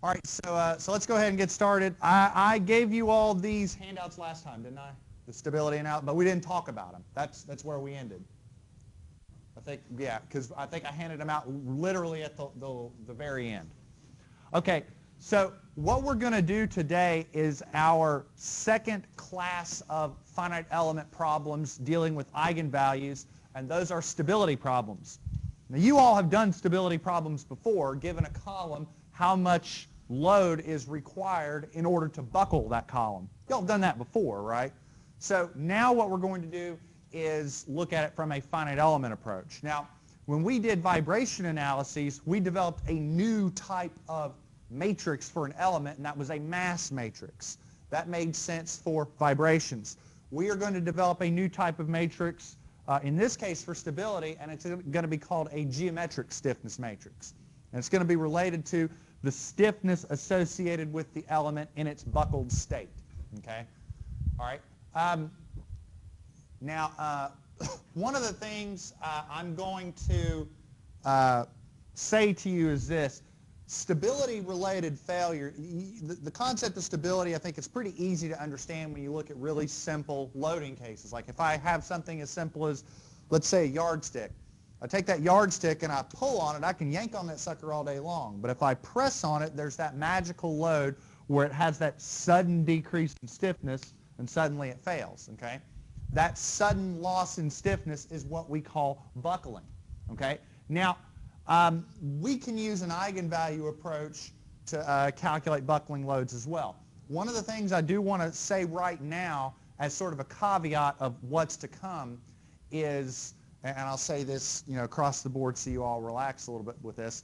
All right, so let's go ahead and get started. I gave you all these handouts last time, didn't I? The stability and out, but we didn't talk about them. That's where we ended. I think, yeah, because I think I handed them out literally at the very end. Okay, so what we're going to do today is our second class of finite element problems dealing with eigenvalues, and those are stability problems. Now, you all have done stability problems before, given a column, how much load is required in order to buckle that column. You all have done that before, right? So now what we're going to do is look at it from a finite element approach. Now, when we did vibration analyses, we developed a new type of matrix for an element, and that was a mass matrix. That made sense for vibrations. We are going to develop a new type of matrix, in this case for stability, and it's going to be called a geometric stiffness matrix. And it's going to be related to the stiffness associated with the element in its buckled state. Okay? All right. Now, one of the things I'm going to say to you is this. Stability-related failure, the concept of stability, I think it's pretty easy to understand when you look at really simple loading cases. Like if I have something as simple as, let's say, a yardstick. I take that yardstick and I pull on it, I can yank on that sucker all day long. But if I press on it, there's that magical load where it has that sudden decrease in stiffness and suddenly it fails, okay? That sudden loss in stiffness is what we call buckling, okay? Now, we can use an eigenvalue approach to calculate buckling loads as well. One of the things I do want to say right now as sort of a caveat of what's to come is, and I'll say this, across the board so you all relax a little bit with this,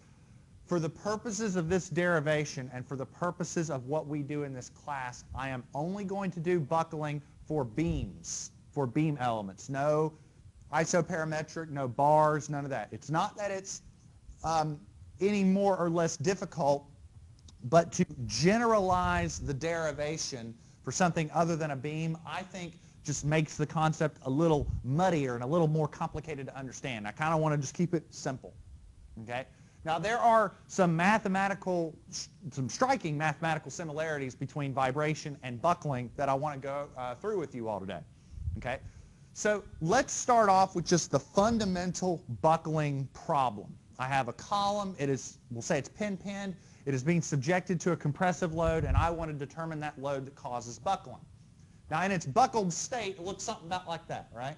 for the purposes of this derivation and for the purposes of what we do in this class, I am only going to do buckling for beams, for beam elements. No isoparametric, no bars, none of that. It's not that it's any more or less difficult, but to generalize the derivation for something other than a beam, I think just makes the concept a little muddier and a little more complicated to understand. I kind of want to just keep it simple, okay? Now, there are some striking mathematical similarities between vibration and buckling that I want to go through with you all today, okay? So let's start off with just the fundamental buckling problem. I have a column. It is, we'll say it's pin-pinned. It is being subjected to a compressive load, and I want to determine that load that causes buckling. Now, in its buckled state, it looks something about like that, right?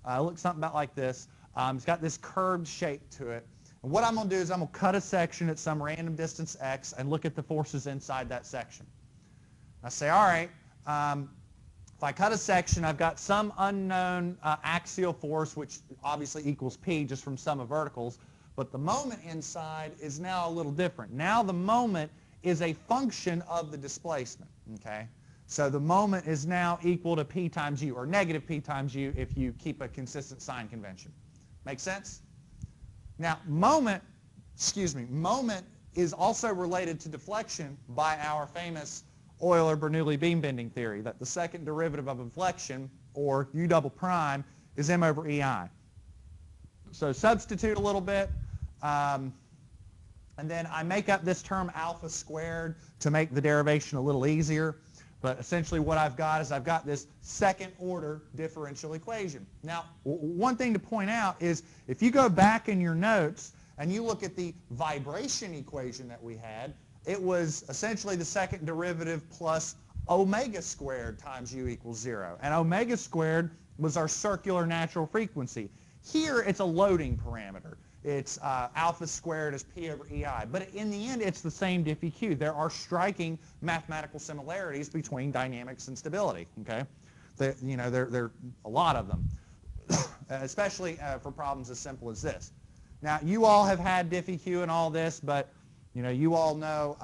It looks something about like this. It's got this curved shape to it. And what I'm going to do is I'm going to cut a section at some random distance x and look at the forces inside that section. I say, all right, if I cut a section, I've got some unknown axial force, which obviously equals p just from sum of verticals. But the moment inside is now a little different. Now the moment is a function of the displacement, okay? So the moment is now equal to p times u, or negative p times u if you keep a consistent sign convention. Make sense? Now moment is also related to deflection by our famous Euler-Bernoulli beam bending theory, that the second derivative of inflection, or u double prime, is m over ei. So substitute a little bit, and then I make up this term alpha squared to make the derivation a little easier. But essentially what I've got is I've got this second order differential equation. Now, one thing to point out is if you go back in your notes and you look at the vibration equation that we had, it was essentially the second derivative plus omega squared times u equals 0. And omega squared was our circular natural frequency. Here, it's a loading parameter. It's alpha squared is p over ei. But in the end, it's the same diffeq. There are striking mathematical similarities between dynamics and stability, okay? There are a lot of them, especially for problems as simple as this. Now, you all have had diffeq and all this, but you all know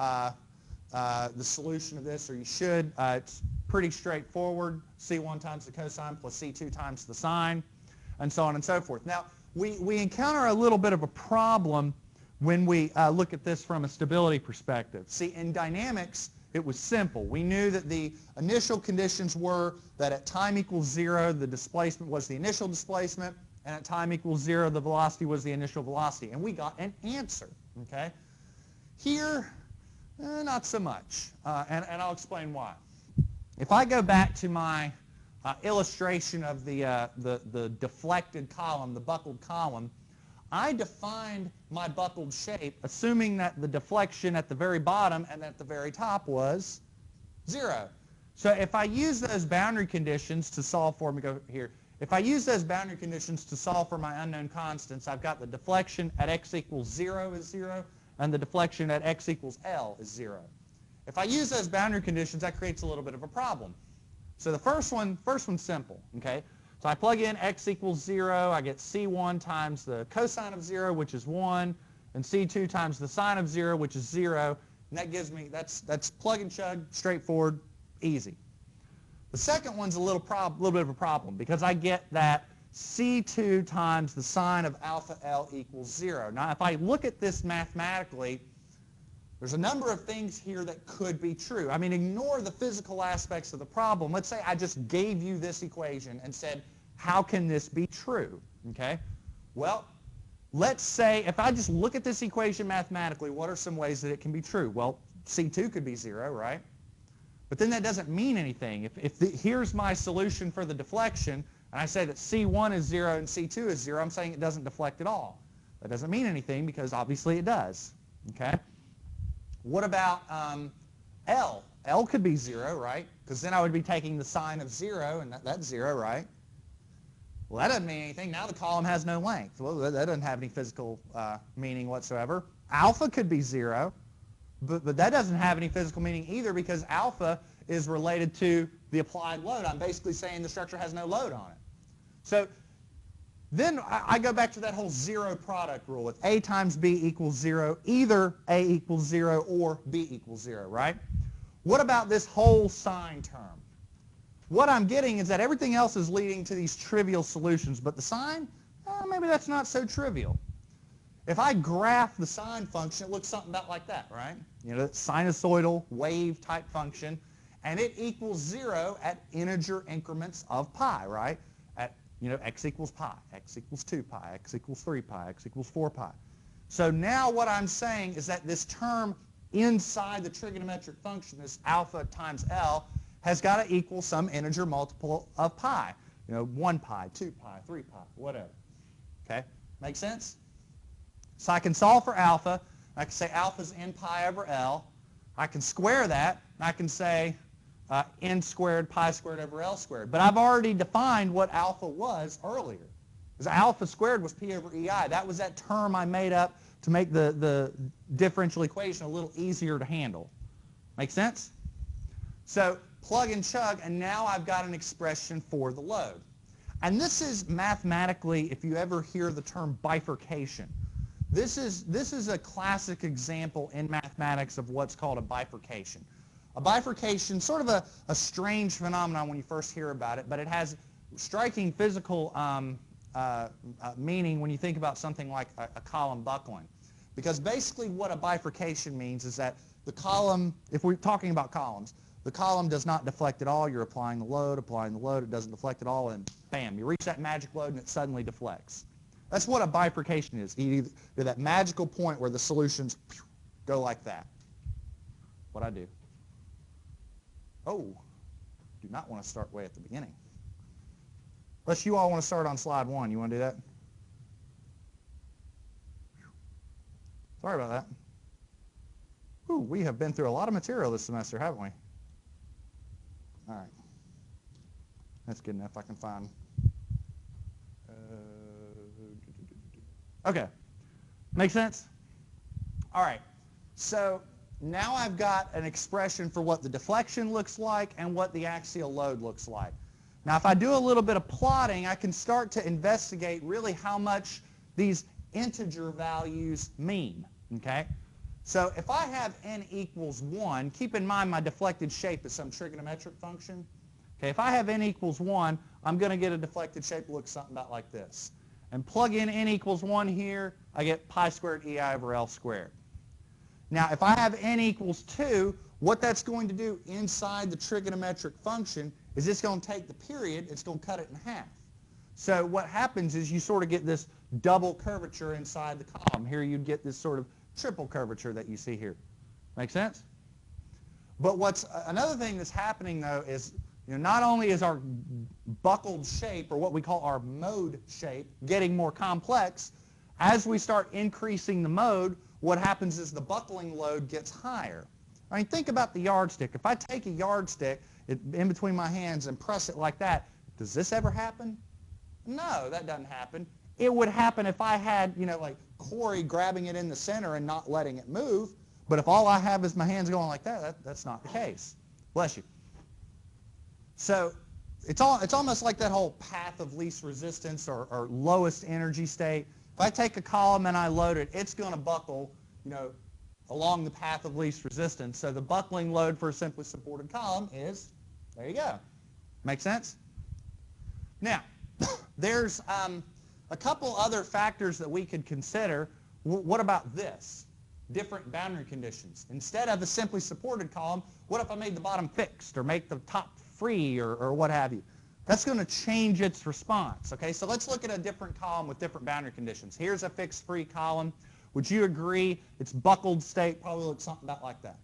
the solution of this, or you should. It's pretty straightforward. C1 times the cosine plus C2 times the sine, and so on and so forth. Now, we encounter a little bit of a problem when we look at this from a stability perspective. See, in dynamics, it was simple. We knew that the initial conditions were that at time equals 0, the displacement was the initial displacement, and at time equals 0, the velocity was the initial velocity. And we got an answer, okay? Here, Not so much, and I'll explain why. If I go back to my illustration of the deflected column, the buckled column, I defined my buckled shape assuming that the deflection at the very bottom and at the very top was 0. So if I use those boundary conditions to solve for me, go here. If I use those boundary conditions to solve for my unknown constants, I've got the deflection at x equals 0 is 0, and the deflection at x equals L is 0. If I use those boundary conditions, that creates a little bit of a problem. So the first one's simple, okay? So I plug in x equals 0, I get C1 times the cosine of 0, which is 1, and C2 times the sine of 0, which is 0, and that gives me, that's plug and chug, straightforward, easy. The second one's a little bit of a problem because I get that C2 times the sine of alpha L equals 0. Now, if I look at this mathematically, there's a number of things here that could be true. I mean, ignore the physical aspects of the problem. Let's say I just gave you this equation and said, how can this be true? Okay? Well, let's say if I just look at this equation mathematically, what are some ways that it can be true? Well, C2 could be 0, right? But then that doesn't mean anything. Here's my solution for the deflection, and I say that C1 is 0 and C2 is 0, I'm saying it doesn't deflect at all. That doesn't mean anything because obviously it does. Okay? What about L? L could be 0, right? Because then I would be taking the sine of 0, and that's 0, right? Well, that doesn't mean anything. Now the column has no length. Well, that doesn't have any physical meaning whatsoever. Alpha could be 0. But that doesn't have any physical meaning either because alpha is related to the applied load. I'm basically saying the structure has no load on it. So then I go back to that whole 0 product rule. If A times B equals 0, either A equals 0 or B equals 0, right? What about this whole sine term? What I'm getting is that everything else is leading to these trivial solutions, but the sine, maybe that's not so trivial. If I graph the sine function, it looks something about like that, right? You know, sinusoidal wave type function, and it equals 0 at integer increments of pi, right? At, you know, x equals pi, x equals 2 pi, x equals 3 pi, x equals 4 pi. So now what I'm saying is that this term inside the trigonometric function, this alpha times L, has got to equal some integer multiple of pi. You know, 1 pi, 2 pi, 3 pi, whatever. Okay? Make sense? So I can solve for alpha. I can say alpha is n pi over L. I can square that, and I can say n squared pi squared over L squared. But I've already defined what alpha was earlier. Because alpha squared was p over EI. That was that term I made up to make the differential equation a little easier to handle. Make sense? So plug and chug, and now I've got an expression for the load. And this is mathematically, if you ever hear the term bifurcation, this is a classic example in mathematics of what's called a bifurcation. A bifurcation, sort of a strange phenomenon when you first hear about it, but it has striking physical meaning when you think about something like a column buckling. Because basically what a bifurcation means is that the column, if we're talking about columns, the column does not deflect at all. You're applying the load, it doesn't deflect at all, and bam, you reach that magic load and it suddenly deflects. That's what a bifurcation is. You're that magical point where the solutions go like that. What I do. Oh, do not want to start way at the beginning. Unless you all want to start on slide 1. You want to do that? Sorry about that. Ooh, we have been through a lot of material this semester, haven't we? All right. That's good enough. I can find... Okay. Make sense? All right. So now I've got an expression for what the deflection looks like and what the axial load looks like. Now, if I do a little bit of plotting, I can start to investigate really how much these integer values mean. Okay? So if I have n equals 1, keep in mind my deflected shape is some trigonometric function. Okay, if I have n equals 1, I'm going to get a deflected shape that looks something about like this. And plug in n equals 1 here, I get pi squared EI over L squared. Now, if I have n equals 2, what that's going to do inside the trigonometric function is it's going to take the period, it's going to cut it in half. So what happens is you sort of get this double curvature inside the column. Here you'd get this sort of triple curvature that you see here. Make sense? But what's another thing that's happening, though, is not only is our buckled shape, or what we call our mode shape, getting more complex, as we start increasing the mode, what happens is the buckling load gets higher. I mean, think about the yardstick. If I take a yardstick in between my hands and press it like that, does this ever happen? No, that doesn't happen. It would happen if I had, like Corey grabbing it in the center and not letting it move. But if all I have is my hands going like that, that's not the case. Bless you. So it's almost like that whole path of least resistance or lowest energy state. If I take a column and I load it, it's going to buckle, along the path of least resistance. So the buckling load for a simply supported column is, there you go. Make sense? Now, there's a couple other factors that we could consider. What about this? Different boundary conditions. Instead of a simply supported column, what if I made the bottom fixed or make the top free or what have you? That's going to change its response. Okay, so let's look at a different column with different boundary conditions. Here's a fixed free column. Would you agree its buckled state probably looks something about like that?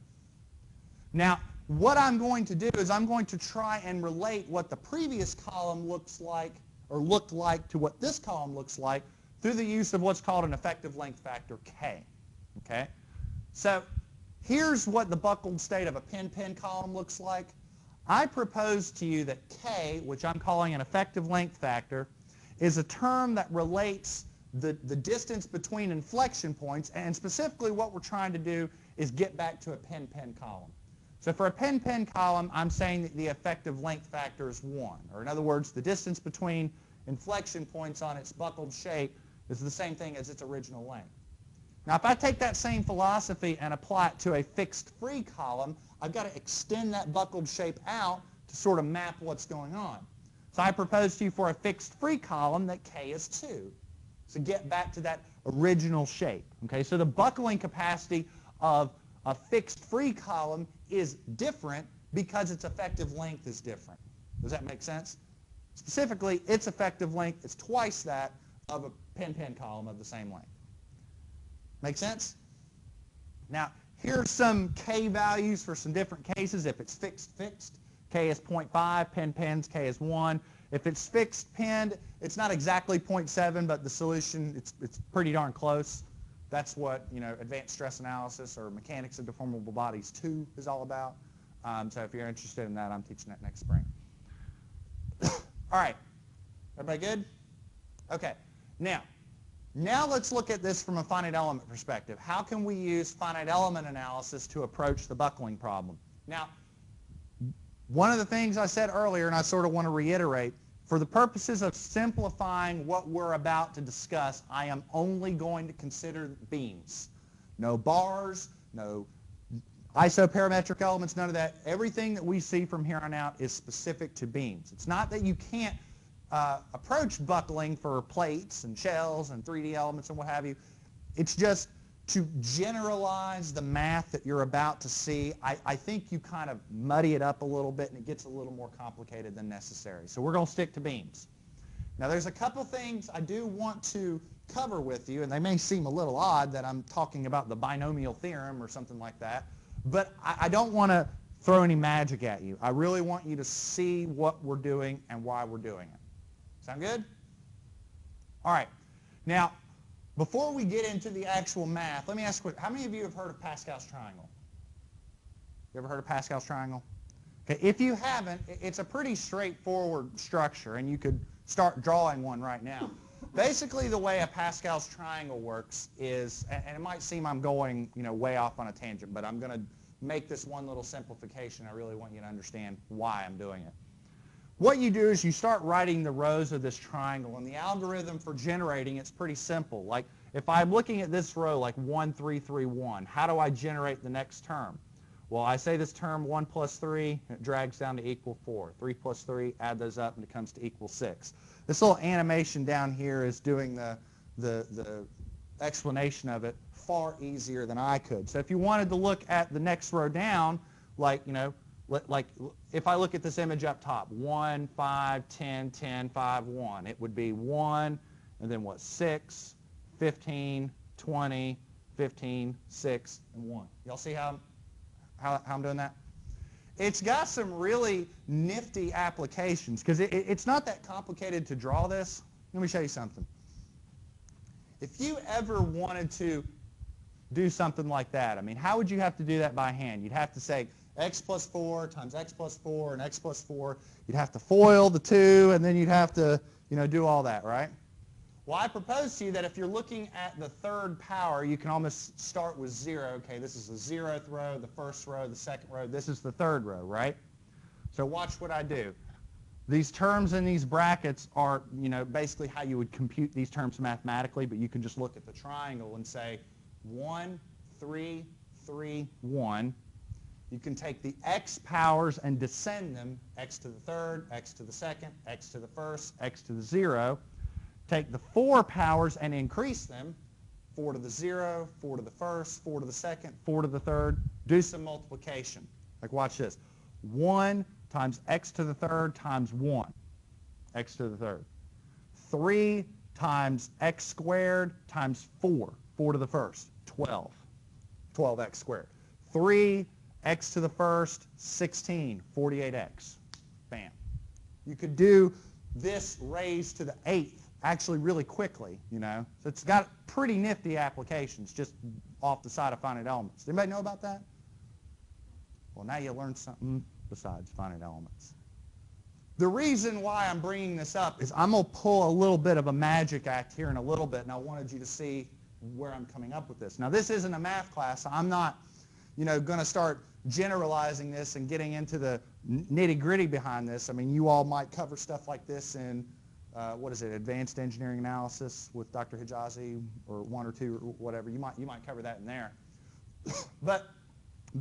Now, what I'm going to do is I'm going to try and relate what the previous column looks like or looked like to what this column looks like through the use of what's called an effective length factor, K. Okay? So here's what the buckled state of a pin-pin column looks like. I propose to you that K, which I'm calling an effective length factor, is a term that relates the distance between inflection points, and specifically what we're trying to do is get back to a pin-pin column. So for a pin-pin column, I'm saying that the effective length factor is 1. Or in other words, the distance between inflection points on its buckled shape is the same thing as its original length. Now, if I take that same philosophy and apply it to a fixed free column, I've got to extend that buckled shape out to sort of map what's going on. So I propose to you for a fixed free column that K is 2. So get back to that original shape. Okay, so the buckling capacity of a fixed free column is different because its effective length is different. Does that make sense? Specifically, its effective length is twice that of a pin-pin column of the same length. Make sense? Now, here's some K values for some different cases. If it's fixed, K is 0.5, pin-pins, K is 1. If it's fixed pinned, it's not exactly 0.7, but the solution, it's pretty darn close. That's what, advanced stress analysis or mechanics of deformable bodies 2 is all about. So if you're interested in that, I'm teaching that next spring. All right. Everybody good? Okay. Now let's look at this from a finite element perspective. How can we use finite element analysis to approach the buckling problem? Now, one of the things I said earlier, and I sort of want to reiterate, for the purposes of simplifying what we're about to discuss, I am only going to consider beams. No bars, no isoparametric elements, none of that. Everything that we see from here on out is specific to beams. It's not that you can't approach buckling for plates and shells and 3D elements and what have you. It's just to generalize the math that you're about to see. I think you kind of muddy it up a little bit and it gets a little more complicated than necessary. So we're going to stick to beams. Now there's a couple things I do want to cover with you, and they may seem a little odd that I'm talking about the binomial theorem or something like that, but I don't want to throw any magic at you. I really want you to see what we're doing and why we're doing it. Sound good? All right. Now, before we get into the actual math, let me ask how many of you have heard of Pascal's Triangle? You ever heard of Pascal's Triangle? Okay, if you haven't, it's a pretty straightforward structure, and you could start drawing one right now. Basically, the way a Pascal's Triangle works is, and it might seem I'm going, way off on a tangent, but I'm going to make this one little simplification. I really want you to understand why I'm doing it. What you do is you start writing the rows of this triangle, and the algorithm for generating it's pretty simple. Like if I'm looking at this row like 1, 3, 3, 1, how do I generate the next term? Well, I say this term 1 plus 3, it drags down to equal 4. 3 plus 3, add those up, and it comes to equal 6. This little animation down here is doing the explanation of it far easier than I could. So if you wanted to look at the next row down, like, like if I look at this image up top, 1, 5, 10, 10, 5, 1, it would be 1, and then what, 6, 15, 20, 15, 6, and 1. Y'all see how how I'm doing that? It's got some really nifty applications because it's not that complicated to draw this. Let me show you something. If you ever wanted to do something like that, I mean, how would you have to do that by hand? You'd have to say x plus 4 times x plus 4 and x plus 4. You'd have to FOIL the 2, and then you'd have to, do all that, right? Well, I propose to you that if you're looking at the third power, you can almost start with 0. Okay, this is the 0th row, the first row, the second row. This is the third row, right? So watch what I do. These terms in these brackets are, basically how you would compute these terms mathematically, but you can just look at the triangle and say 1, 3, 3, 1. You can take the x powers and descend them, x to the third, x to the second, x to the first, x to the 0. Take the 4 powers and increase them, 4 to the 0, 4 to the first, 4 to the second, 4 to the third. Do some multiplication. Like watch this. 1 times x to the third times 1, x to the third. 3 times x squared times 4, 4 to the first, 12, 12x squared. 3 x to the first, 16, 48x. Bam. You could do this raised to the 8th actually really quickly, So it's got pretty nifty applications just off the side of finite elements. Does anybody know about that? Well, now you learned something besides finite elements. The reason why I'm bringing this up is I'm going to pull a little bit of a magic act here in a little bit, and I wanted you to see where I'm coming up with this. Now, this isn't a math class. So I'm not, going to start generalizing this and getting into the nitty-gritty behind this. I mean, you all might cover stuff like this in advanced engineering analysis with Dr. Hijazi, or 1 or 2 or whatever. You might cover that in there. But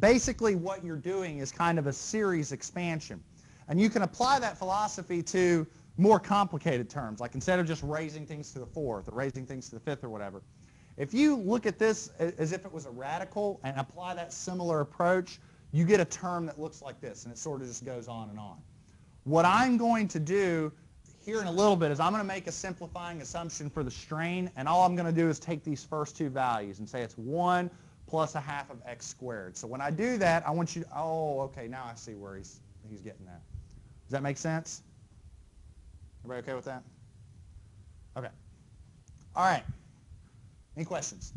basically what you're doing is kind of a series expansion. And you can apply that philosophy to more complicated terms, like instead of just raising things to the 4th or raising things to the 5th or whatever. If you look at this as if it was a radical and apply that similar approach, you get a term that looks like this, and it sort of just goes on and on. What I'm going to do here in a little bit is I'm going to make a simplifying assumption for the strain, and all I'm going to do is take these first 2 values and say it's 1 plus a half of x squared. So when I do that, I want you to, okay, now I see where he's getting that. Does that make sense? Everybody okay with that? Okay. All right. Any questions?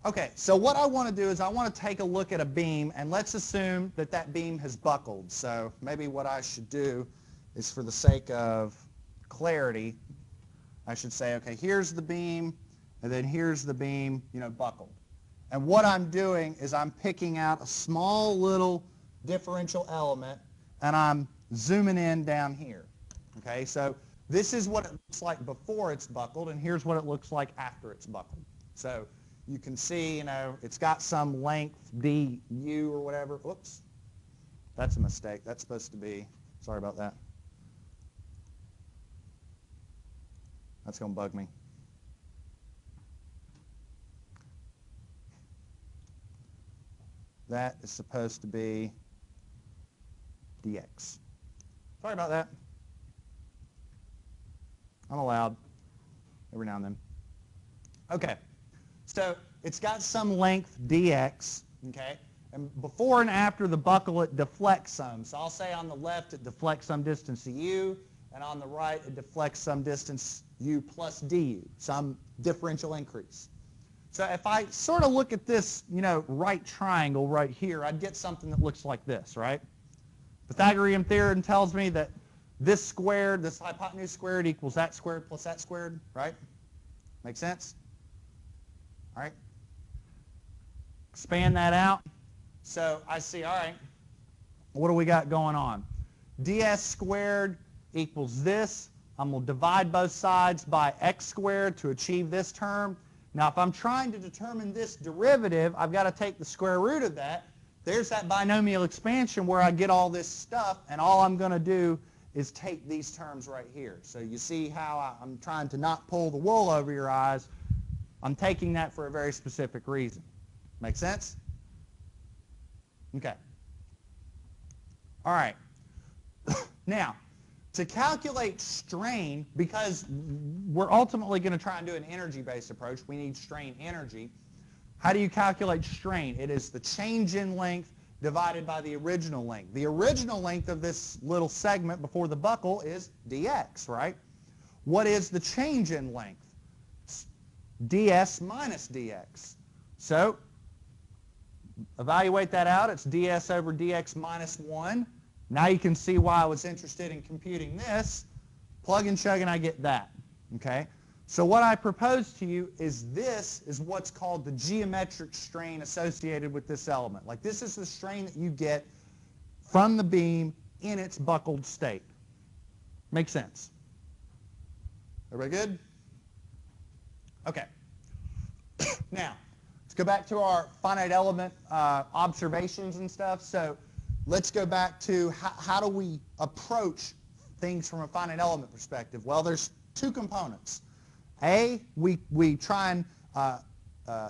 Okay, so what I want to do is I want to take a look at a beam, and let's assume that that beam has buckled. So maybe what I should do is, for the sake of clarity, I should say, okay, here's the beam, and then here's the beam, buckled. And what I'm doing is I'm picking out a small little differential element, and I'm zooming in down here. Okay, so this is what it looks like before it's buckled, and here's what it looks like after it's buckled. So you can see, it's got some length, du or whatever. Oops, that's a mistake. That's supposed to be, sorry about that. That's going to bug me. That is supposed to be dx. Sorry about that. I'm allowed every now and then. Okay, so it's got some length dx, okay? And before and after the buckle, it deflects some. So I'll say on the left it deflects some distance to u, and on the right it deflects some distance u plus du, some differential increase. So if I sort of look at this, right triangle right here, I'd get something that looks like this, right? Pythagorean theorem tells me that this squared, this hypotenuse squared equals that squared plus that squared, right? Make sense? All right. Expand that out. So I see, all right, what do we got going on? ds squared equals this. I'm going to divide both sides by x squared to achieve this term. Now, if I'm trying to determine this derivative, I've got to take the square root of that. There's that binomial expansion where I get all this stuff, and all I'm going to do is take these terms right here. So you see how I'm trying to not pull the wool over your eyes. I'm taking that for a very specific reason. Make sense? Okay. All right. Now, to calculate strain, because we're ultimately going to try and do an energy-based approach, we need strain energy. How do you calculate strain? It is the change in length divided by the original length. The original length of this little segment before the buckle is dx, right? What is the change in length? ds minus dx. So evaluate that out. It's ds over dx minus 1. Now you can see why I was interested in computing this. Plug and chug and I get that. Okay? So what I propose to you is this is what's called the geometric strain associated with this element. Like this is the strain that you get from the beam in its buckled state. Makes sense? Everybody good? Okay. Now, let's go back to our finite element observations and stuff. So let's go back to how do we approach things from a finite element perspective? Well, there's two components. We try and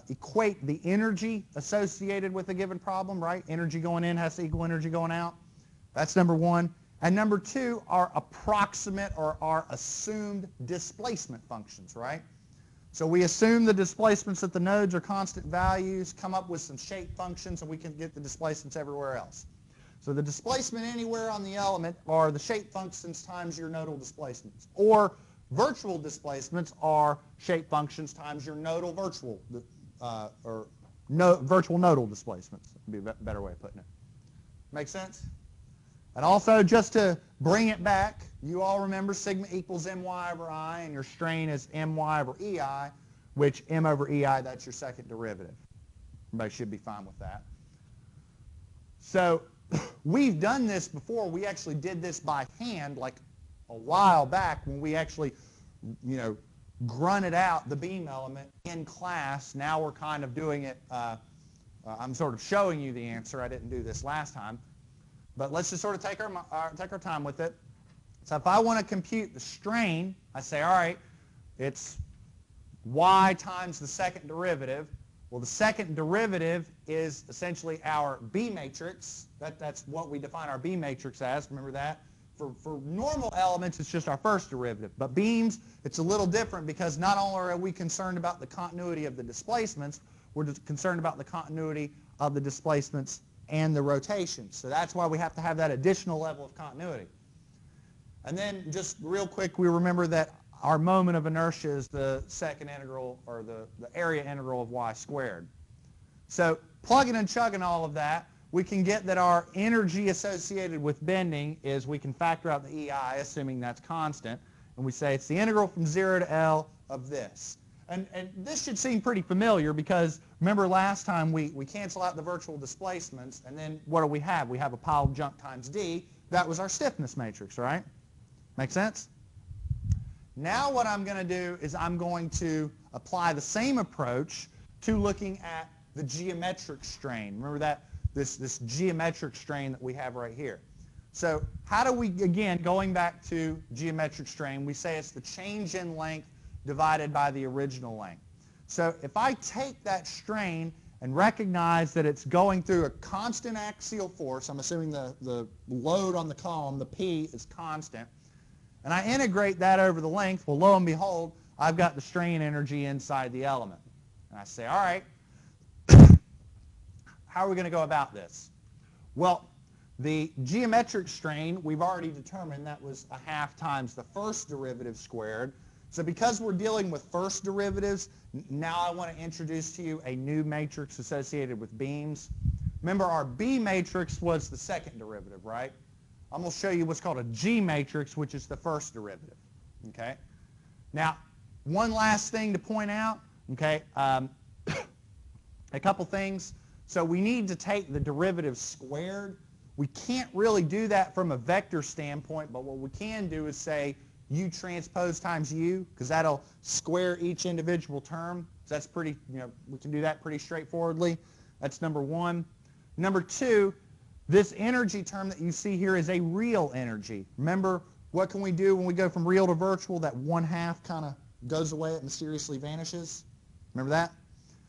equate the energy associated with a given problem, right? Energy going in has to equal energy going out. That's number one. And number two are approximate or are assumed displacement functions, right? So we assume the displacements at the nodes are constant values, come up with some shape functions, and we can get the displacements everywhere else. So the displacement anywhere on the element are the shape functions times your nodal displacements. Or virtual displacements are shape functions times your nodal virtual, virtual nodal displacements. Would be a better way of putting it. Make sense? And also, just to bring it back, you all remember sigma equals my over I, and your strain is my over ei, which m over ei, that's your second derivative. Everybody should be fine with that. So we've done this before. We actually did this by hand like a while back when we actually, grunted out the beam element in class. Now we're kind of doing it. I'm sort of showing you the answer. I didn't do this last time. But let's just sort of take our time with it. So if I want to compute the strain, I say, all right, it's y times the second derivative. Well, the second derivative is essentially our B matrix. That's what we define our B matrix as. Remember that? For normal elements, it's just our first derivative. But beams, it's a little different because not only are we concerned about the continuity of the displacements, we're just concerned about the continuity of the displacements and the rotation. So that's why we have to have that additional level of continuity. And then just real quick, we remember that our moment of inertia is the second integral, or the area integral of y squared. So plugging and chugging all of that, we can get that our energy associated with bending is, we can factor out the EI, assuming that's constant, and we say it's the integral from 0 to L of this. And this should seem pretty familiar because remember last time we cancel out the virtual displacements, and then what do we have? We have a pile of junk times D. That was our stiffness matrix, right? Make sense? Now what I'm going to do is I'm going to apply the same approach to looking at the geometric strain. Remember that? This geometric strain that we have right here. So how do we, again, going back to geometric strain, we say it's the change in length divided by the original length. So if I take that strain and recognize that it's going through a constant axial force, I'm assuming the load on the column, the P, is constant, and I integrate that over the length, well, lo and behold, I've got the strain energy inside the element. And I say, all right, how are we going to go about this? Well, the geometric strain, we've already determined that was a half times the first derivative squared. So because we're dealing with first derivatives, now I want to introduce to you a new matrix associated with beams. Remember, our B matrix was the second derivative, right? I'm going to show you what's called a G matrix, which is the first derivative. Okay? Now, one last thing to point out, okay, a couple things. So we need to take the derivative squared. We can't really do that from a vector standpoint, but what we can do is say u transpose times u, because that'll square each individual term. So that's pretty, we can do that pretty straightforwardly. That's number one. Number two, this energy term that you see here is a real energy. Remember, what can we do when we go from real to virtual? That 1/2 kind of goes away, it mysteriously vanishes. Remember that?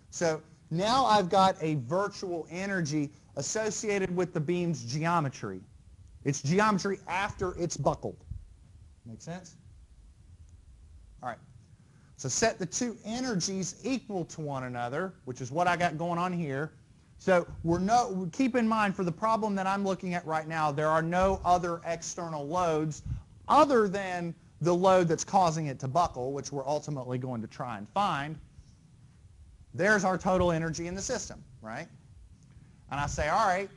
So now I've got a virtual energy associated with the beam's geometry. It's geometry after it's buckled. Make sense? All right. So set the two energies equal to one another, which is what I got going on here. So keep in mind, for the problem that I'm looking at right now, there are no other external loads other than the load that's causing it to buckle, which we're ultimately going to try and find. There's our total energy in the system, right? And I say, all right,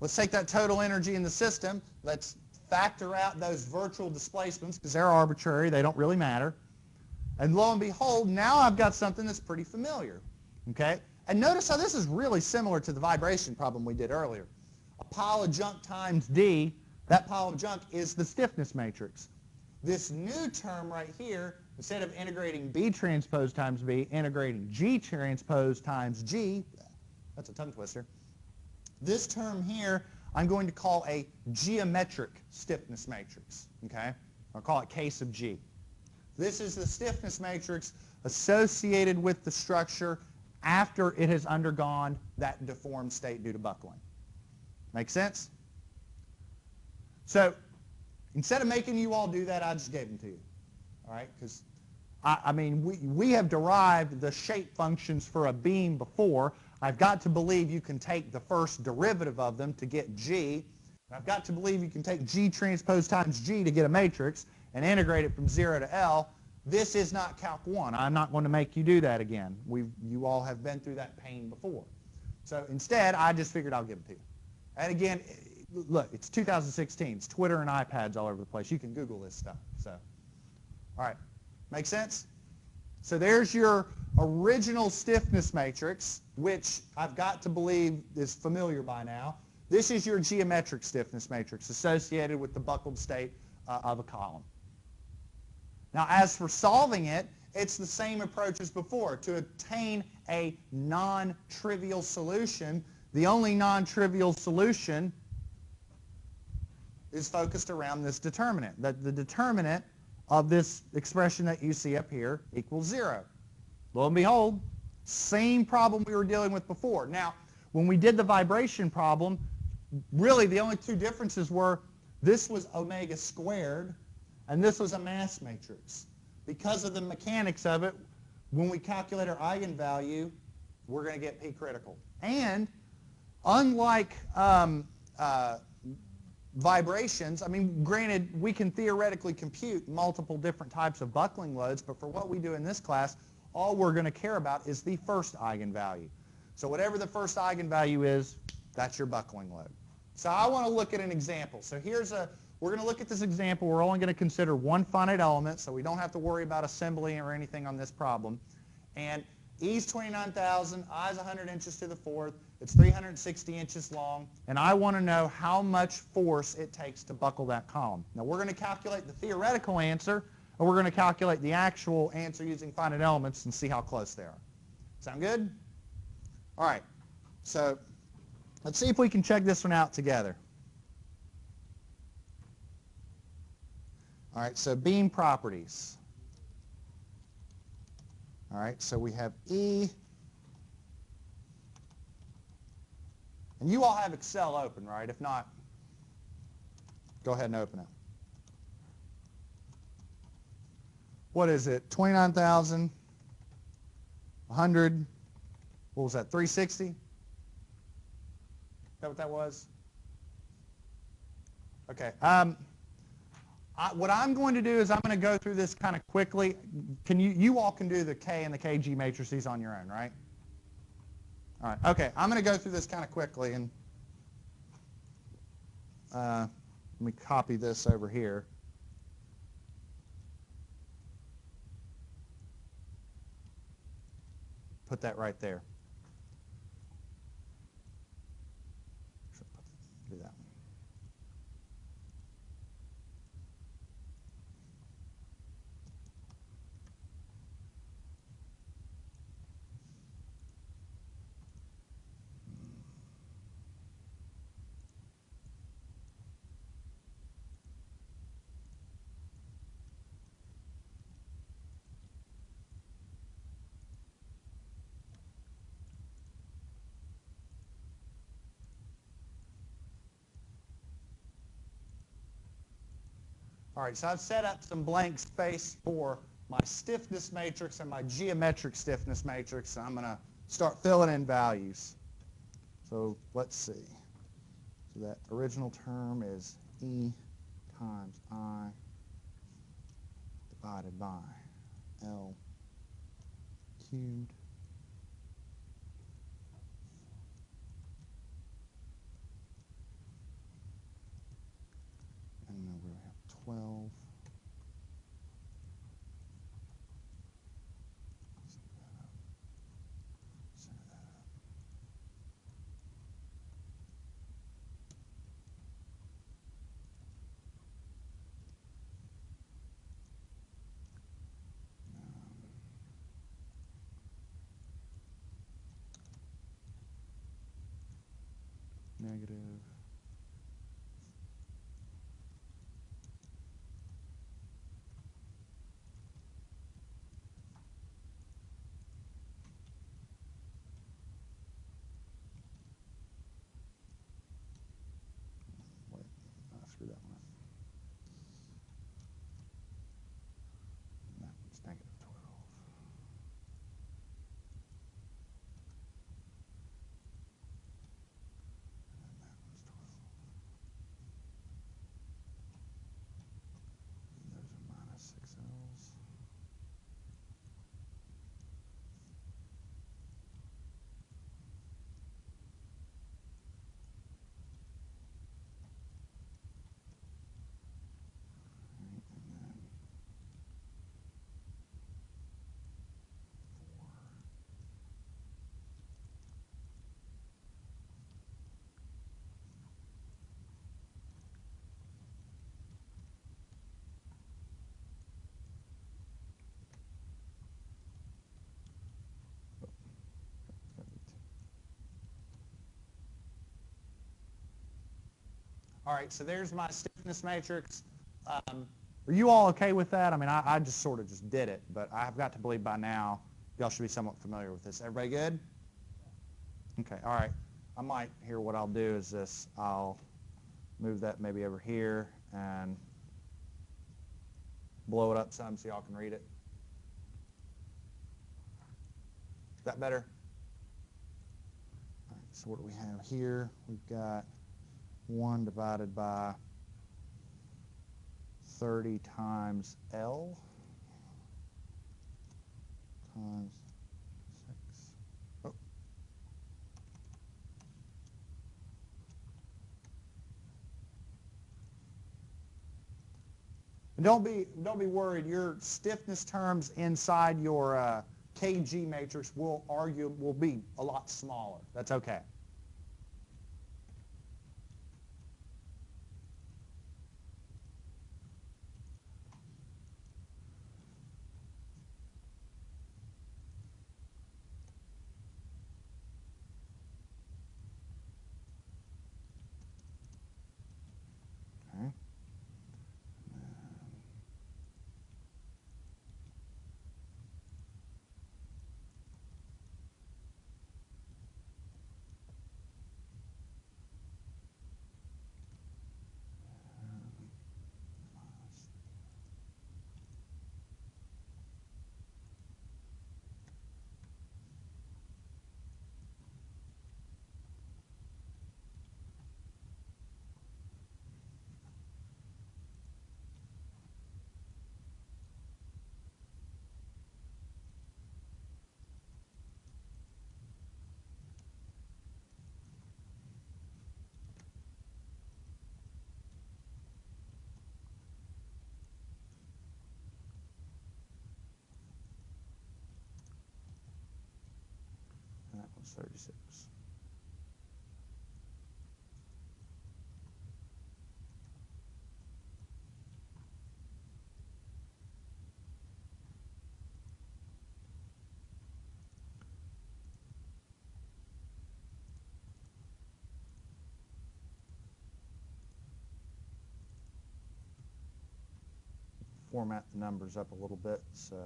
let's take that total energy in the system. Let's factor out those virtual displacements because they're arbitrary. They don't really matter. And lo and behold, now I've got something that's pretty familiar, okay? And notice how this is really similar to the vibration problem we did earlier. A pile of junk times D, that pile of junk is the stiffness matrix. This new term right here, instead of integrating B transpose times B, integrating G transpose times G, that's a tongue twister. This term here, I'm going to call a geometric stiffness matrix, okay? I'll call it K sub G. This is the stiffness matrix associated with the structure after it has undergone that deformed state due to buckling. Make sense? So instead of making you all do that, I just gave them to you, all right? Because, I mean, we have derived the shape functions for a beam before. I've got to believe you can take the first derivative of them to get G. I've got to believe you can take G transpose times G to get a matrix and integrate it from 0 to L. This is not Calc 1. I'm not going to make you do that again. You all have been through that pain before. So instead, I just figured I'll give it to you. And again, look, it's 2016. It's Twitter and iPads all over the place. You can Google this stuff. So, all right. Make sense? So there's your original stiffness matrix, which I've got to believe is familiar by now. This is your geometric stiffness matrix associated with the buckled state of a column. Now, as for solving it, it's the same approach as before. To obtain a non-trivial solution, the only non-trivial solution is focused around this determinant, that the determinant of this expression that you see up here equals 0. Lo and behold, same problem we were dealing with before. Now, when we did the vibration problem, really the only two differences were this was omega squared and this was a mass matrix. Because of the mechanics of it, when we calculate our eigenvalue, we're going to get P critical. And unlike vibrations, I mean, granted, we can theoretically compute multiple different types of buckling loads, but for what we do in this class, all we're going to care about is the first eigenvalue. So whatever the first eigenvalue is, that's your buckling load. So I want to look at an example. So we're going to look at this example. We're only going to consider one finite element, so we don't have to worry about assembly or anything on this problem. And E's 29,000, I's 100 inches to the fourth, it's 360 inches long, and I want to know how much force it takes to buckle that column. Now we're going to calculate the theoretical answer, and we're going to calculate the actual answer using finite elements and see how close they are. Sound good? All right, so let's see if we can check this one out together. All right, so beam properties. All right, so we have E. And you all have Excel open, right? If not, go ahead and open it. What is it? 29,000, 100, what was that, 360? Is that what that was? Okay. What I'm going to do is I'm going to go through this kind of quickly. You all can do the K and the KG matrices on your own, right? All right. Okay. I'm going to go through this kind of quickly, and let me copy this over here. Put that right there. Do that one. All right, so I've set up some blank space for my stiffness matrix and my geometric stiffness matrix. I'm going to start filling in values. So let's see. So that original term is E times I divided by L cubed. And then we have 12. Negative. Wait, I screwed that one up. And that one's negative 12. And that one's 12. And those are minus 6 L's. All right, so there's my stiffness matrix. Are you all okay with that? I mean, I just sort of just did it, but I've got to believe by now y'all should be somewhat familiar with this. Everybody good? Okay, all right. I might, here what I'll do is this. I'll move that maybe over here and blow it up some so y'all can read it. Is that better? All right, so what do we have here? We've got 1 divided by 30 times L times 6. Oh. And don't be worried. Your stiffness terms inside your KG matrix will be a lot smaller. That's okay. That was 36. Format the numbers up a little bit, so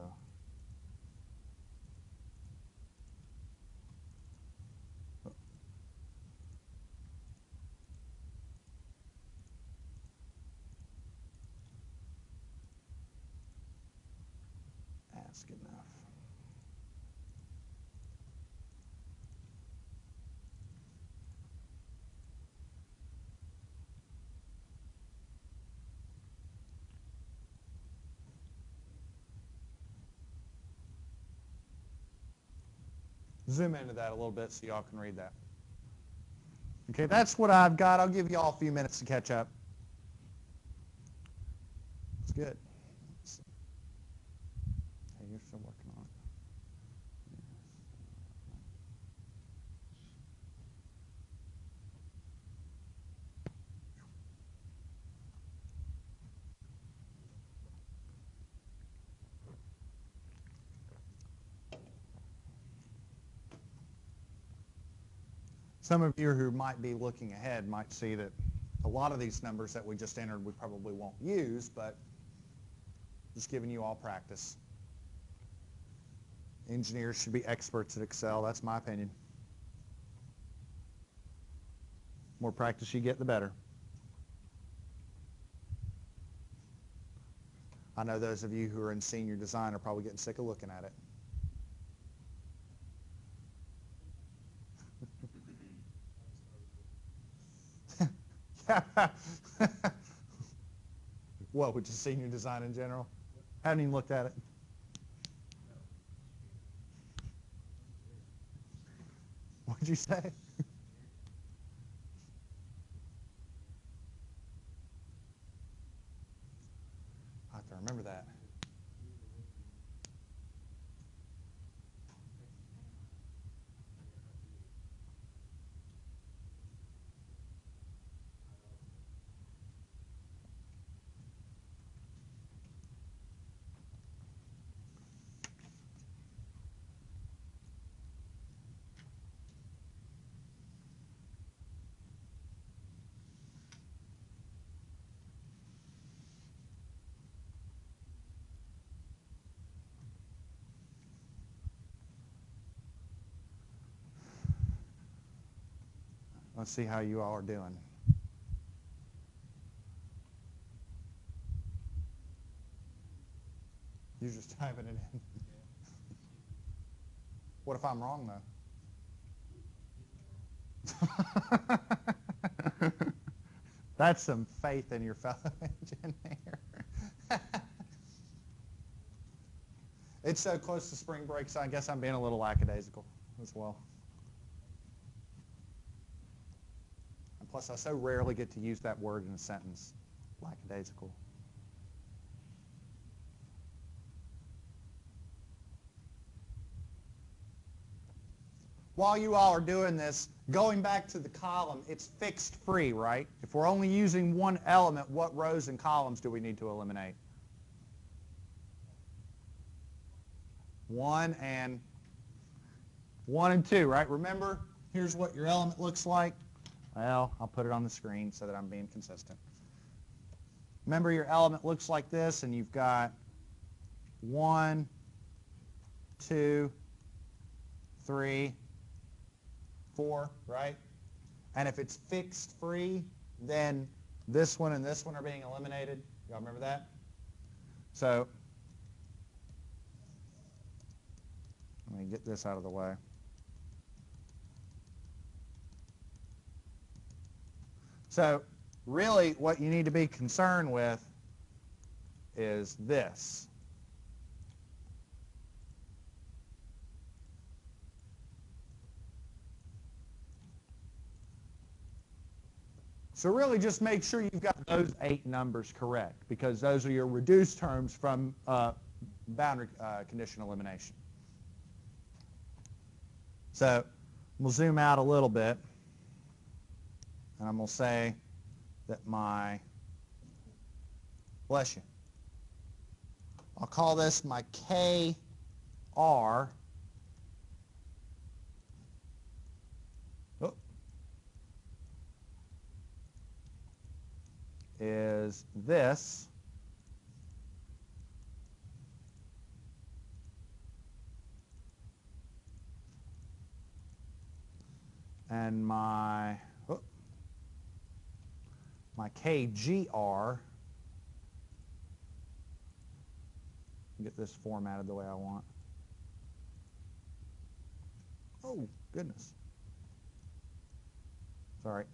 That's good enough. Zoom into that a little bit so y'all can read that. Okay, that's what I've got. I'll give y'all a few minutes to catch up. It's good. Hey, you're still working on it. Some of you who might be looking ahead might see that a lot of these numbers that we just entered we probably won't use, but just giving you all practice. Engineers should be experts at Excel. That's my opinion. The more practice you get, the better. I know those of you who are in senior design are probably getting sick of looking at it. What, which is senior design in general? Haven't even looked at it. What did you say? I have to remember that. Let's see how you all are doing. You're just typing it in. What if I'm wrong, though? That's some faith in your fellow engineer. It's so close to spring break, so I guess I'm being a little lackadaisical as well. And plus, I so rarely get to use that word in a sentence, lackadaisical. While you all are doing this, going back to the column, it's fixed free, right? If we're only using one element, what rows and columns do we need to eliminate? 1 and 2, right? Remember, here's what your element looks like. Well, I'll put it on the screen so that I'm being consistent. Remember, your element looks like this, and you've got 1, 2, 3, 4, right? And if it's fixed free, then this one and this one are being eliminated. Y'all remember that? So let me get this out of the way. So really what you need to be concerned with is this. So really just make sure you've got those 8 numbers correct, because those are your reduced terms from boundary condition elimination. So we'll zoom out a little bit, and I'm going to say that my, bless you, I'll call this my KR is this, and my KGR get this formatted the way I want. Oh, goodness. Sorry.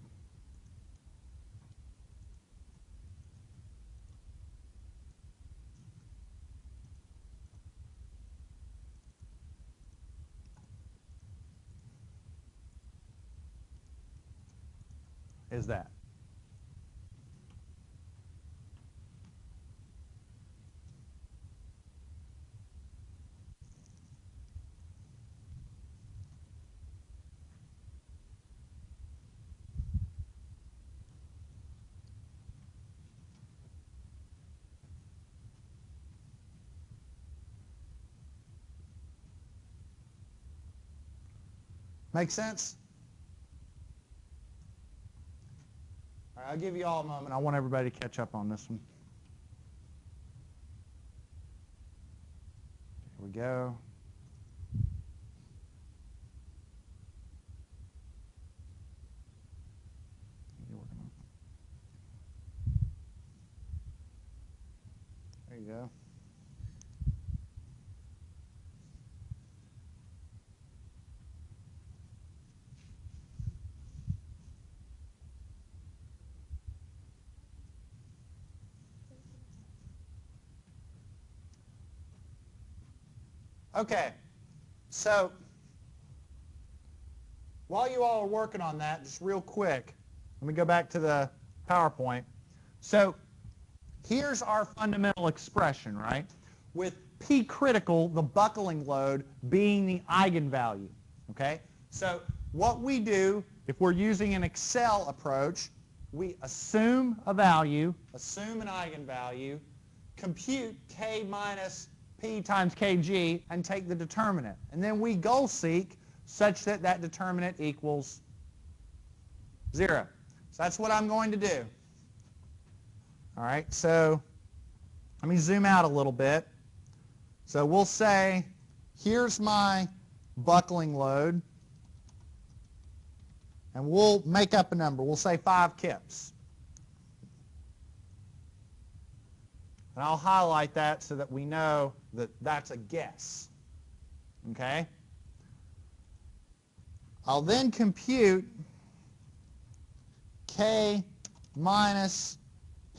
Is that? Make sense? All right, I'll give you all a moment. I want everybody to catch up on this one. Here we go. There you go. Okay, so while you all are working on that, just real quick, let me go back to the PowerPoint. So here's our fundamental expression, right? With P critical, the buckling load, being the eigenvalue, okay? So what we do, if we're using an Excel approach, we assume a value, assume an eigenvalue, compute K minus P times Kg, and take the determinant. And then we goal seek such that that determinant equals 0. So that's what I'm going to do. All right, so let me zoom out a little bit. So we'll say, here's my buckling load, and we'll make up a number. We'll say 5 kips. And I'll highlight that so that we know that that's a guess. Okay? I'll then compute K minus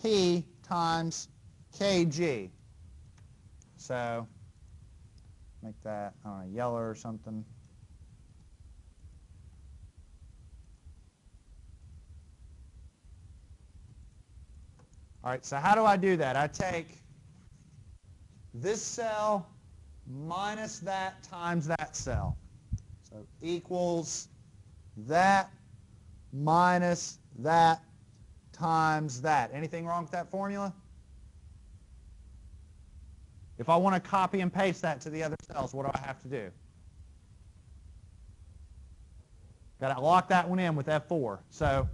P times Kg. So make that, I don't know, yellow or something. All right, so how do I do that? I take this cell minus that times that cell. So equals that minus that times that. Anything wrong with that formula? If I want to copy and paste that to the other cells, what do I have to do? Got to lock that one in with F4. So,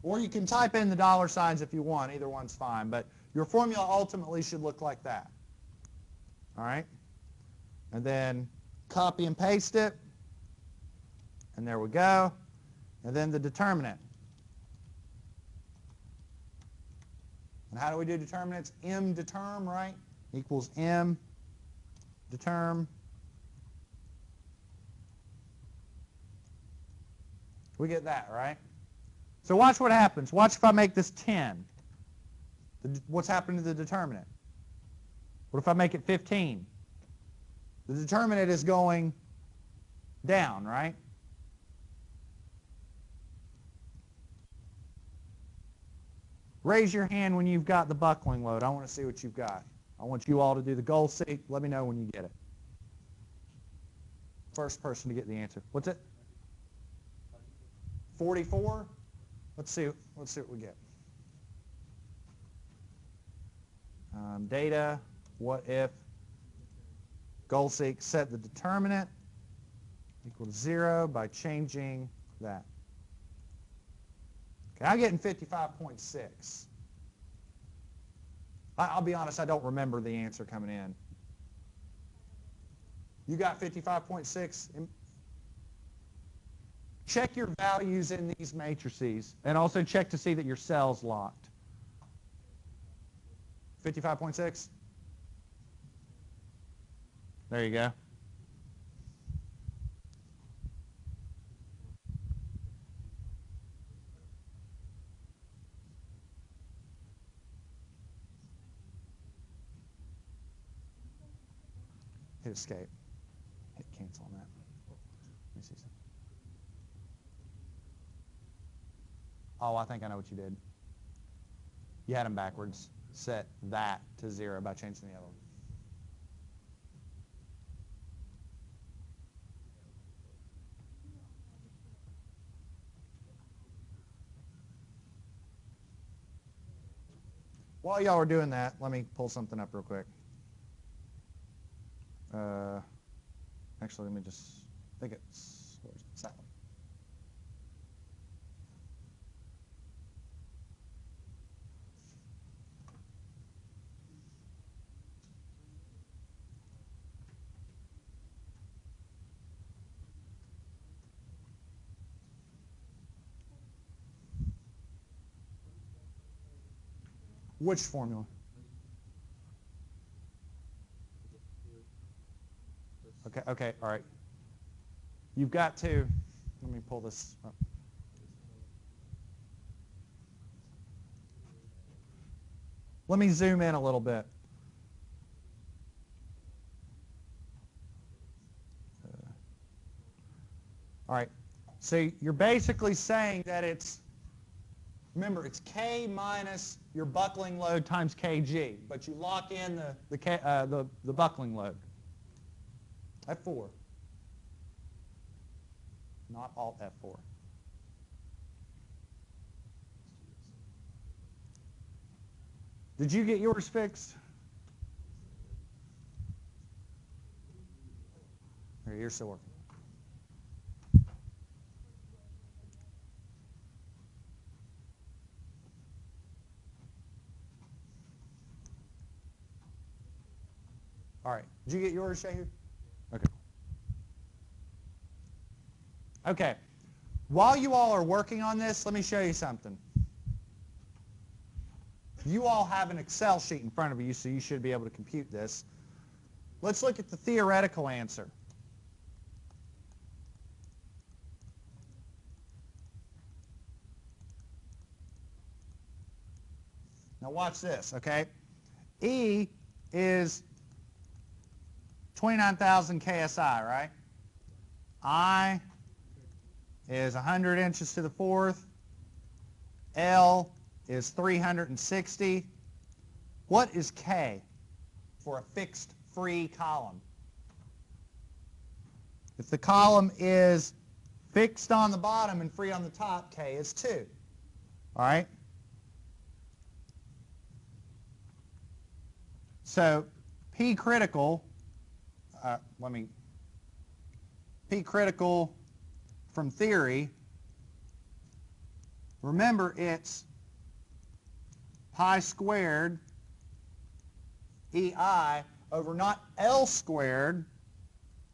or you can type in the dollar signs if you want. Either one's fine. But your formula ultimately should look like that. All right? And then copy and paste it. And there we go. And then the determinant. And how do we do determinants? M determ, right? Equals M determ. We get that, right? So watch what happens. Watch if I make this 10. What's happening to the determinant? What if I make it 15? The determinant is going down, right? Raise your hand when you've got the buckling load. I want to see what you've got. I want you all to do the goal seek. Let me know when you get it. First person to get the answer. What's it? 44? Let's see what we get. Data, what if, goal seek, set the determinant equal to 0 by changing that. Okay, I'm getting 55.6. I'll be honest, I don't remember the answer coming in. You got 55.6? Check your values in these matrices, and also check to see that your cell's locked. 55.6? There you go. Hit escape. Hit cancel on that. Let me see something. Oh, I think I know what you did. You had them backwards. Set that to 0 by changing the other one. While y'all are doing that, let me pull something up real quick. Actually, let me just, I think it's that one. Which formula? Okay, all right. You've got to, let me pull this up. Let me zoom in a little bit. All right, so you're basically saying that it's, remember, it's K minus your buckling load times kg, but you lock in the buckling load. F4. Not Alt F4. Did you get yours fixed? Or you're still working. All right. Did you get yours, Shahir? Okay. Okay. While you all are working on this, let me show you something. You all have an Excel sheet in front of you, so you should be able to compute this. Let's look at the theoretical answer. Now watch this, okay? E is 29,000 KSI, right? I is 100 inches to the fourth. L is 360. What is K for a fixed free column? If the column is fixed on the bottom and free on the top, K is 2. All right? So P critical, P critical from theory, remember it's pi squared EI over not L squared,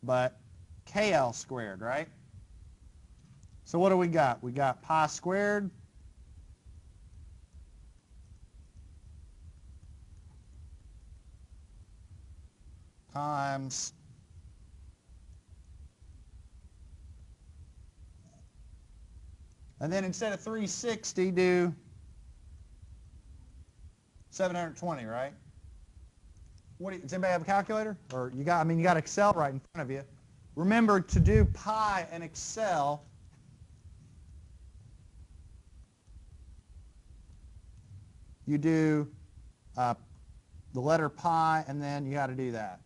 but KL squared, right? So what do we got? We got pi squared times and then instead of 360 do 720, right? Does anybody have a calculator? Or you got Excel right in front of you. Remember to do pi in Excel, you do the letter pi and then you got to do that.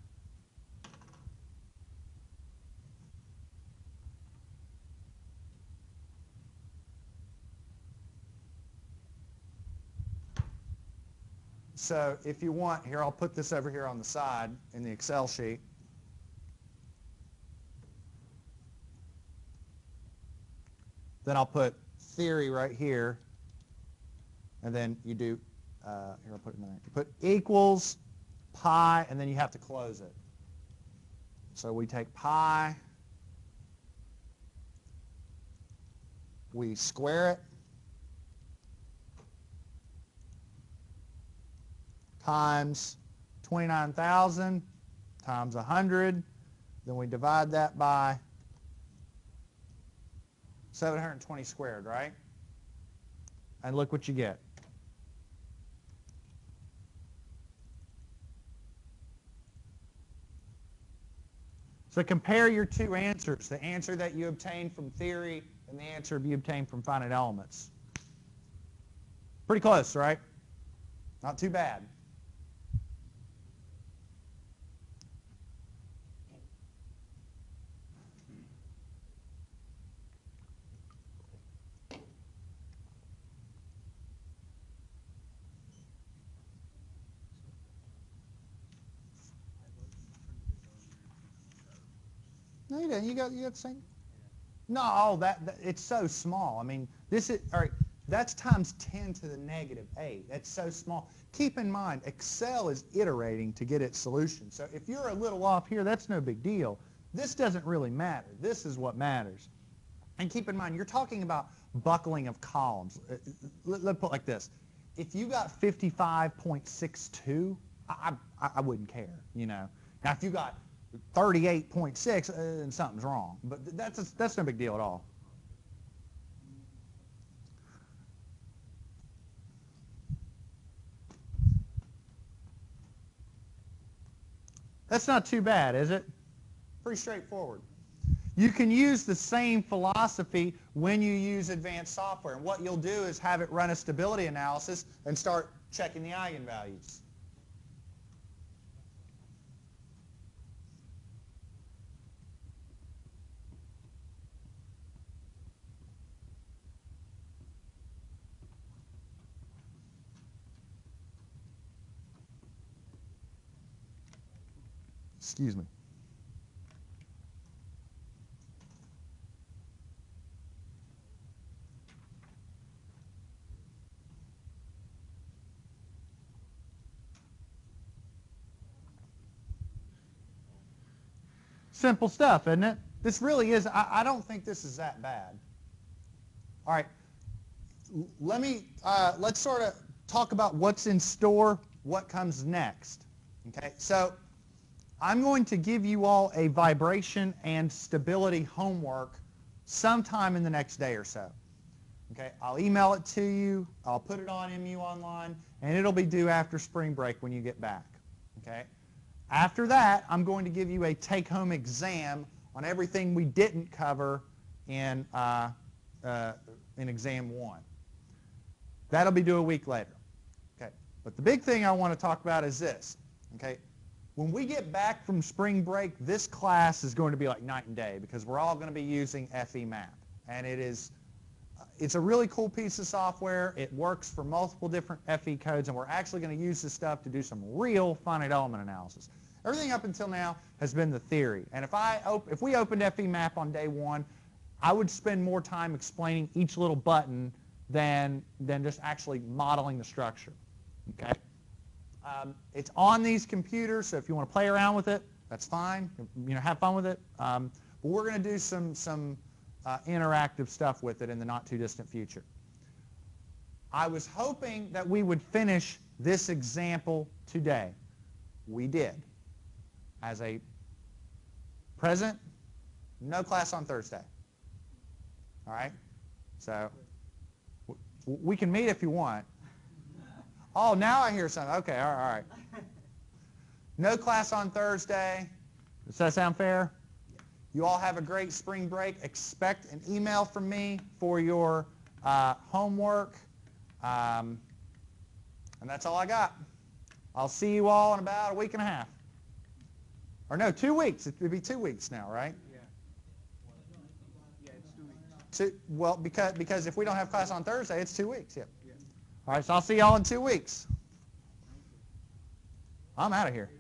So if you want, here, I'll put this over here on the side in the Excel sheet. Then I'll put theory right here. And then you do, here, I'll put it in there. You put equals pi, and then you have to close it. So we take pi, we square it, times 29,000 times 100. Then we divide that by 720 squared, right? And look what you get. So compare your two answers, the answer that you obtained from theory and the answer you obtained from finite elements. Pretty close, right? Not too bad. No, you didn't. You got the same. No, that it's so small. I mean, this is all right. That's times 10 to the negative 8. That's so small. Keep in mind, Excel is iterating to get its solution. So if you're a little off here, that's no big deal. This doesn't really matter. This is what matters. And keep in mind, you're talking about buckling of columns. Let's put it like this. If you got 55.62, I wouldn't care, you know. Now, if you got 38.6, then something's wrong. But that's no big deal at all. That's not too bad, is it? Pretty straightforward. You can use the same philosophy when you use advanced software. And what you'll do is have it run a stability analysis and start checking the eigenvalues. Excuse me. Simple stuff, isn't it? This really is, I don't think this is that bad. All right, let's sort of talk about what's in store, what comes next. Okay, so I'm going to give you all a vibration and stability homework sometime in the next day or so. Okay, I'll email it to you, I'll put it on MU Online, and it'll be due after spring break when you get back. Okay? After that, I'm going to give you a take-home exam on everything we didn't cover in exam 1. That'll be due a week later. Okay, but the big thing I want to talk about is this. Okay, when we get back from spring break, this class is going to be like night and day because we're all going to be using FE Map, and it's a really cool piece of software. It works for multiple different FE codes, and we're actually going to use this stuff to do some real finite element analysis. Everything up until now has been the theory, and if we opened FE Map on day 1, I would spend more time explaining each little button than just actually modeling the structure. Okay. It's on these computers, so if you want to play around with it, that's fine. You know, have fun with it. But we're going to do some interactive stuff with it in the not too distant future. I was hoping that we would finish this example today. We did. As a present, no class on Thursday. All right? So we can meet if you want. Oh, now I hear something. Okay, all right. No class on Thursday. Does that sound fair? You all have a great spring break. Expect an email from me for your homework. And that's all I got. I'll see you all in about a week and a half. Or no, 2 weeks. It would be 2 weeks now, right? Yeah. Yeah, it's 2 weeks. Well, because if we don't have class on Thursday, it's 2 weeks. Yep. All right, so I'll see y'all in 2 weeks. I'm out of here.